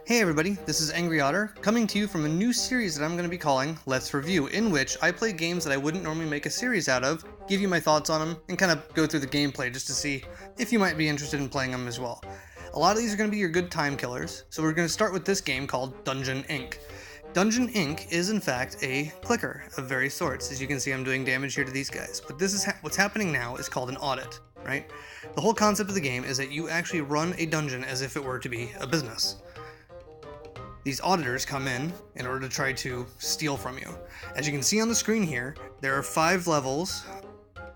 Hey everybody, this is Angry Otter, coming to you from a new series that I'm going to be calling Let's Review, in which I play games that I wouldn't normally make a series out of, give you my thoughts on them, and kind of go through the gameplay just to see if you might be interested in playing them as well. A lot of these are going to be your good time killers, so we're going to start with this game called Dungeon Inc. Dungeon Inc. is in fact a clicker of various sorts. As you can see, I'm doing damage here to these guys, but this is what's happening now is called an audit, right? The whole concept of the game is that you actually run a dungeon as if it were to be a business. These auditors come in order to try to steal from you. As you can see on the screen here, there are 5 levels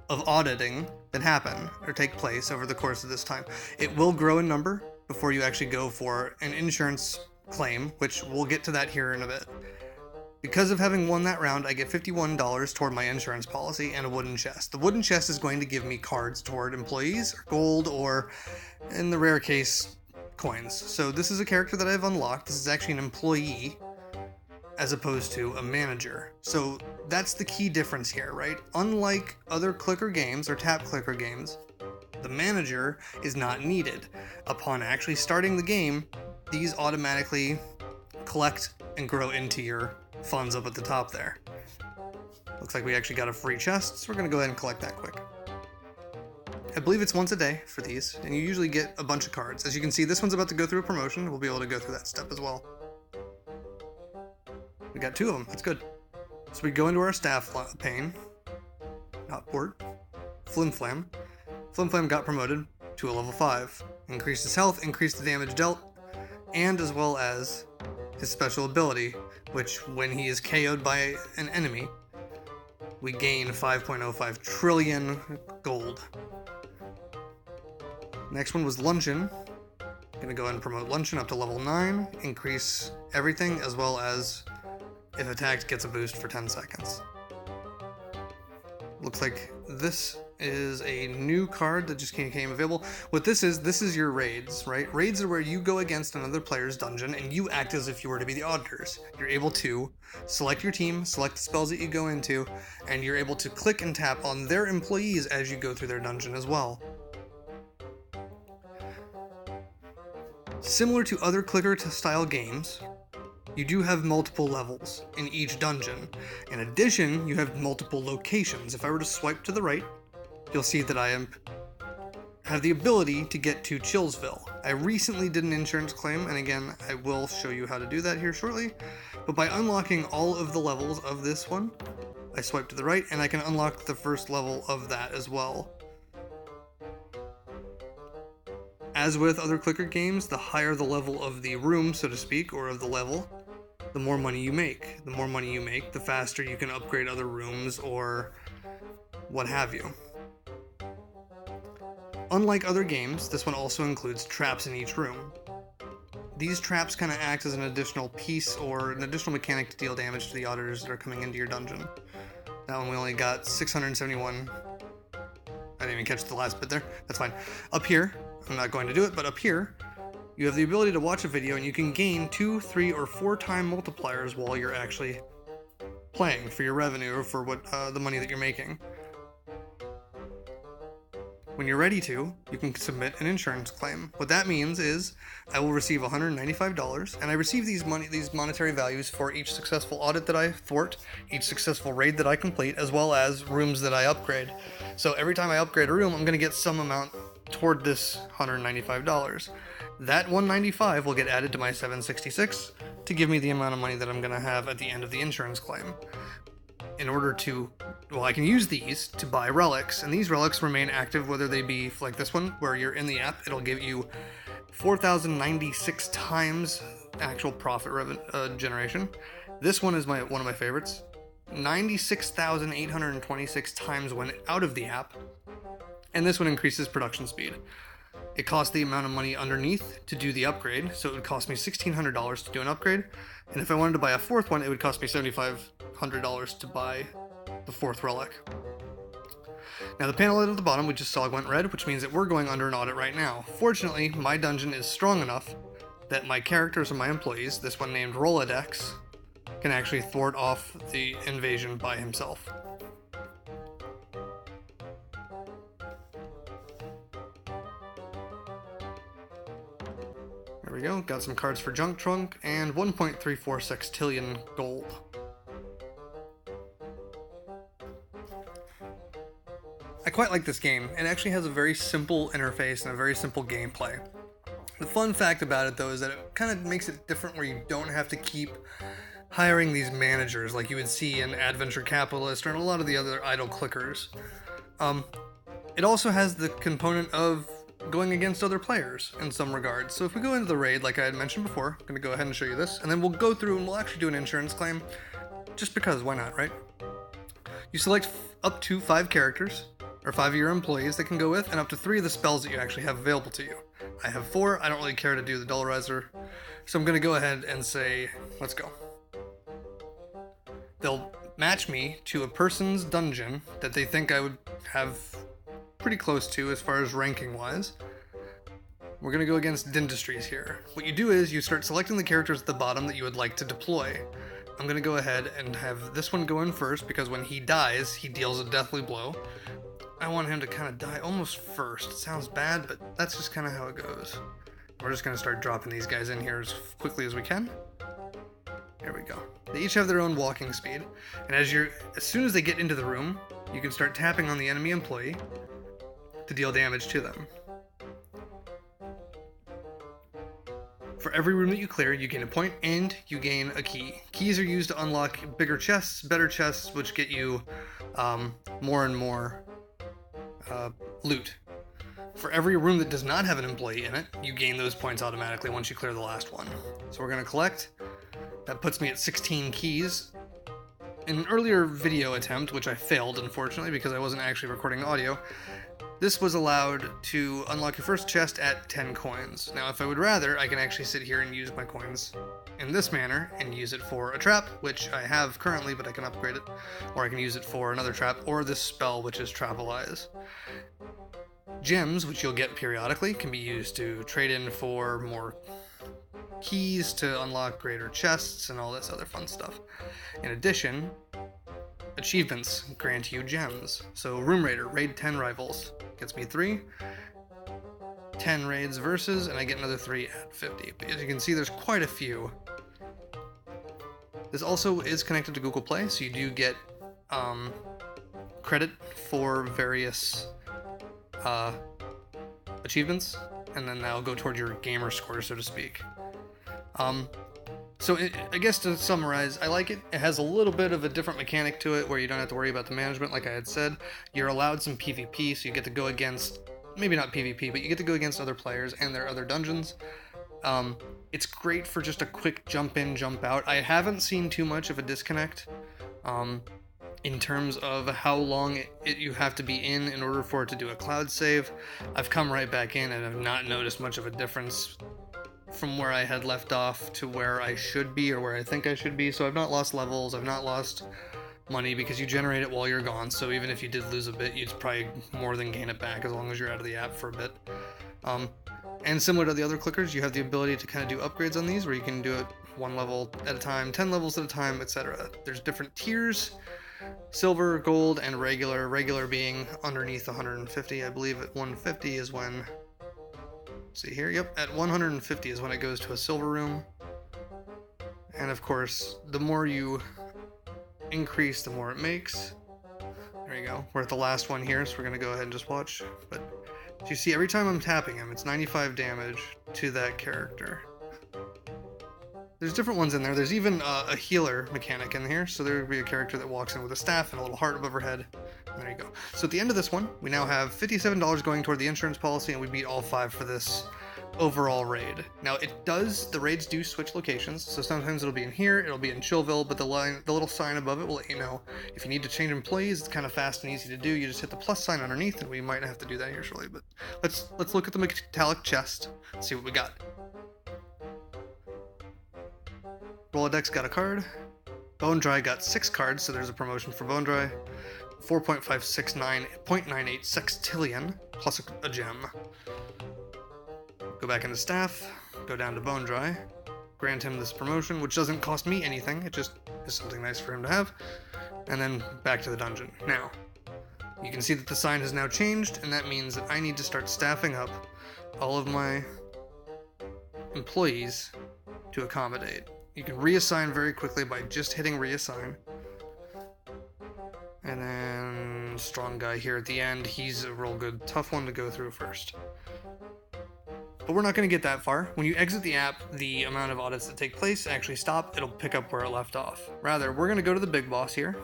of auditing that happen or take place over the course of this time. It will grow in number before you actually go for an insurance claim, which we'll get to that here in a bit. Because of having won that round, I get $51 toward my insurance policy and a wooden chest. The wooden chest is going to give me cards toward employees, or gold, or in the rare case, coins. So this is a character that I've unlocked. This is actually an employee as opposed to a manager. So that's the key difference here, right? Unlike other clicker games or tap clicker games, the manager is not needed. Upon actually starting the game, these automatically collect and grow into your funds up at the top there. Looks like we actually got a free chest, so we're going to go ahead and collect that quick. I believe it's once a day for these, and you usually get a bunch of cards. As you can see, this one's about to go through a promotion. We'll be able to go through that step as well. We got 2 of them. That's good. So we go into our staff pane. Not port. Flim Flam. Flim Flam got promoted to a level 5. Increased his health, increased the damage dealt, and as well as his special ability, which when he is KO'd by an enemy, we gain 5.05 trillion gold. Next one was Luncheon. Gonna go ahead and promote Luncheon up to level 9, increase everything, as well as if attacked gets a boost for 10 seconds. Looks like this is a new card that just became available. What this is your raids, right? Raids are where you go against another player's dungeon and you act as if you were to be the auditors. You're able to select your team, select the spells that you go into, and you're able to click and tap on their employees as you go through their dungeon as well. Similar to other clicker style games, you do have multiple levels in each dungeon. In addition, you have multiple locations. If I were to swipe to the right, you'll see that I have the ability to get to Chillsville. I recently did an insurance claim, and again, I will show you how to do that here shortly. But by unlocking all of the levels of this one, I swipe to the right, and I can unlock the first level of that as well. As with other clicker games, the higher the level of the room, so to speak, or of the level, the more money you make. The more money you make, the faster you can upgrade other rooms or what have you. Unlike other games, this one also includes traps in each room. These traps kind of act as an additional piece or an additional mechanic to deal damage to the auditors that are coming into your dungeon. That one we only got 671. I didn't even catch the last bit there. That's fine. Up here, I'm not going to do it, but up here, you have the ability to watch a video and you can gain 2, 3, or 4 time multipliers while you're actually playing for your revenue or for what the money that you're making. When you're ready to, you can submit an insurance claim. What that means is I will receive $195, and I receive these monetary values for each successful audit that I thwart, each successful raid that I complete, as well as rooms that I upgrade. So every time I upgrade a room, I'm going to get some amount toward this $195. That $195 will get added to my $766 to give me the amount of money that I'm going to have at the end of the insurance claim. In order to, I can use these to buy relics, and these relics remain active whether they be like this one, where you're in the app, it'll give you 4,096 times actual profit generation. This one is one of my favorites, 96,826 times when out of the app, and this one increases production speed. It costs the amount of money underneath to do the upgrade, so it would cost me $1,600 to do an upgrade, and if I wanted to buy a 4th one, it would cost me $7,500 to buy the 4th relic. Now the panel at the bottom we just saw went red, which means that we're going under an audit right now. Fortunately, my dungeon is strong enough that my characters and my employees, this one named Rolodex, can actually thwart off the invasion by himself. There we go, got some cards for Junk Trunk, and 1.34 sextillion gold. I quite like this game. It actually has a very simple interface and a very simple gameplay. The fun fact about it, though, is that it kind of makes it different where you don't have to keep hiring these managers like you would see in Adventure Capitalist or in a lot of the other idle clickers. It also has the component of going against other players in some regards. So if we go into the raid, like I had mentioned before, I'm going to go ahead and show you this, and then we'll go through and we'll actually do an insurance claim, just because, why not, right? You select up to 5 characters, or 5 of your employees that can go with, and up to 3 of the spells that you actually have available to you. I have 4, I don't really care to do the Dollarizer, so I'm going to go ahead and say, let's go. They'll match me to a person's dungeon that they think I would have pretty close to as far as ranking wise. We're going to go against Dentistries here. What you do is you start selecting the characters at the bottom that you would like to deploy. I'm going to go ahead and have this one go in first because when he dies, he deals a deathly blow. I want him to kind of die almost first. It sounds bad, but that's just kind of how it goes. We're just going to start dropping these guys in here as quickly as we can. There we go. They each have their own walking speed, and as soon as they get into the room, you can start tapping on the enemy employee to deal damage to them. For every room that you clear, you gain a point and you gain a key. Keys are used to unlock bigger chests, better chests, which get you more and more loot. For every room that does not have an employee in it, you gain those points automatically once you clear the last one. So we're going to collect. That puts me at 16 keys. In an earlier video attempt, which I failed unfortunately because I wasn't actually recording audio, this was allowed to unlock your first chest at 10 coins. Now if I would rather, I can actually sit here and use my coins in this manner and use it for a trap, which I have currently, but I can upgrade it, or I can use it for another trap, or this spell, which is Travelize. Gems, which you'll get periodically, can be used to trade in for more keys to unlock greater chests and all this other fun stuff. In addition, achievements grant you gems. So Room Raider, raid 10 rivals, gets me 3. 10 raids versus, and I get another 3 at 50. But as you can see, there's quite a few. This also is connected to Google Play, so you do get credit for various achievements, and then that'll go toward your gamer score, so to speak. I guess to summarize, I like it. It has a little bit of a different mechanic to it where you don't have to worry about the management, like I had said. You're allowed some PvP, so you get to go against, maybe not PvP, but you get to go against other players and their other dungeons. It's great for just a quick jump in, jump out. I haven't seen too much of a disconnect in terms of how long you have to be in order for it to do a cloud save. I've come right back in and have not noticed much of a difference from where I had left off to where I should be or where I think I should be. So I've not lost levels, I've not lost money because you generate it while you're gone. So even if you did lose a bit, you'd probably more than gain it back as long as you're out of the app for a bit. And similar to the other clickers, you have the ability to kind of do upgrades on these where you can do it 1 level at a time, 10 levels at a time, etc. There's different tiers: silver, gold, and regular. Regular being underneath 150. I believe at 150 is when, see here, yep, at 150 is when it goes to a silver room. And of course, the more you increase, the more it makes. There you go. We're at the last one here, so we're going to go ahead and just watch. But as you see, every time I'm tapping him, it's 95 damage to that character. There's different ones in there. There's even a healer mechanic in here, so there would be a character that walks in with a staff and a little heart above her head. And there you go. So at the end of this one, we now have $57 going toward the insurance policy, and we beat all 5 for this overall raid. Now the raids do switch locations, so sometimes it'll be in here, it'll be in Chillville, but the little sign above it will let you know if you need to change employees. It's kind of fast and easy to do. You just hit the plus sign underneath, and we might have to do that here shortly. But let's look at the metallic chest and see what we got. Rolodex got a card. Bone Dry got 6 cards, so there's a promotion for Bone Dry. 4.569.98 sextillion plus a gem. Go back into staff, go down to Bone Dry, grant him this promotion, which doesn't cost me anything, it just is something nice for him to have, and then back to the dungeon. Now, you can see that the sign has now changed, and that means that I need to start staffing up all of my employees to accommodate. You can reassign very quickly by just hitting reassign. And then strong guy here at the end, he's a real good, tough one to go through first. But we're not going to get that far. When you exit the app, the amount of audits that take place actually stop. It'll pick up where it left off. Rather, we're going to go to the big boss here,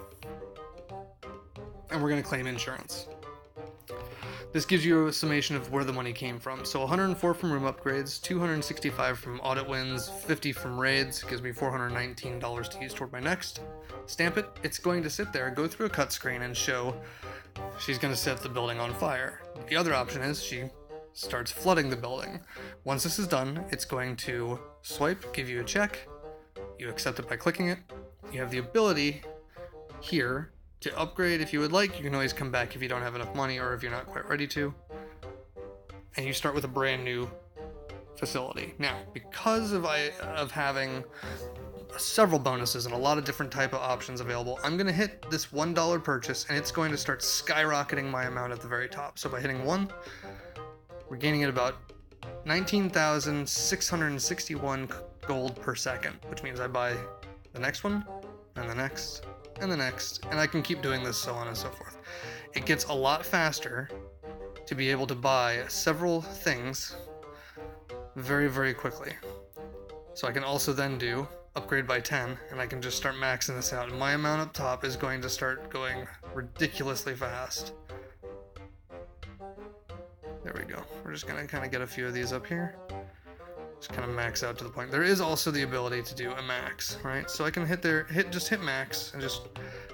and we're going to claim insurance. This gives you a summation of where the money came from. So 104 from room upgrades, 265 from audit wins, 50 from raids, gives me $419 to use toward my next. Stamp it, it's going to sit there, go through a cut screen and show she's going to set the building on fire. The other option is she starts flooding the building. Once this is done, it's going to swipe, give you a check, you accept it by clicking it. You have the ability here to upgrade if you would like. You can always come back if you don't have enough money or if you're not quite ready to. And you start with a brand new facility. Now, because of having several bonuses and a lot of different type of options available, I'm going to hit this $1 purchase and it's going to start skyrocketing my amount at the very top. So by hitting 1, we're gaining at about 19,661 gold per second, which means I buy the next one and the next and the next, and I can keep doing this so on and so forth. It gets a lot faster to be able to buy several things very, very quickly. So I can also then do upgrade by 10, and I can just start maxing this out, and my amount up top is going to start going ridiculously fast. There we go. We're just going to kind of get a few of these up here. Just kind of max out to the point. There is also the ability to do a max, right? So I can hit max and just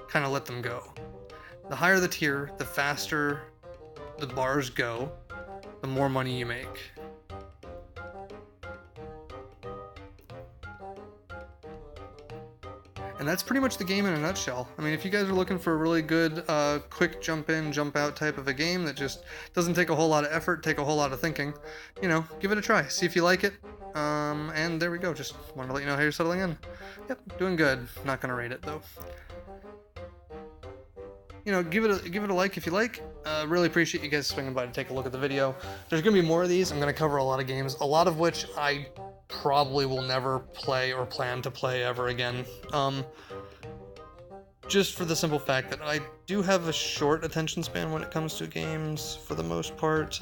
kind of let them go. The higher the tier, the faster the bars go, the more money you make. And that's pretty much the game in a nutshell. I mean, if you guys are looking for a really good, quick jump in, jump out type of a game that just doesn't take a whole lot of effort, take a whole lot of thinking, you know, give it a try. See if you like it. And there we go. Just wanted to let you know how you're settling in. Yep, doing good. Not gonna rate it though. You know, give it a like if you like. Really appreciate you guys swinging by to take a look at the video. There's gonna be more of these. I'm gonna cover a lot of games, a lot of which I probably will never play or plan to play ever again. Just for the simple fact that I do have a short attention span when it comes to games for the most part.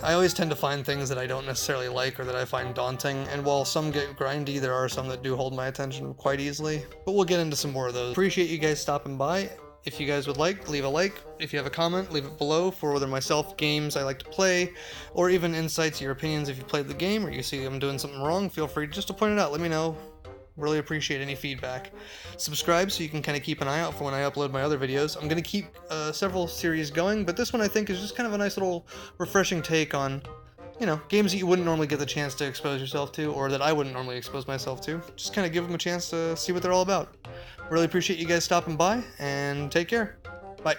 I always tend to find things that I don't necessarily like or that I find daunting, and while some get grindy, there are some that do hold my attention quite easily, but we'll get into some more of those. Appreciate you guys stopping by. If you guys would like, leave a like. If you have a comment, leave it below for whether myself, games I like to play, or even insights, your opinions if you played the game or you see I'm doing something wrong, feel free just to point it out. Let me know. Really appreciate any feedback. Subscribe so you can kind of keep an eye out for when I upload my other videos. I'm going to keep several series going, but this one I think is just kind of a nice little refreshing take on, you know, games that you wouldn't normally get the chance to expose yourself to, or that I wouldn't normally expose myself to. Just kind of give them a chance to see what they're all about. Really appreciate you guys stopping by, and take care. Bye.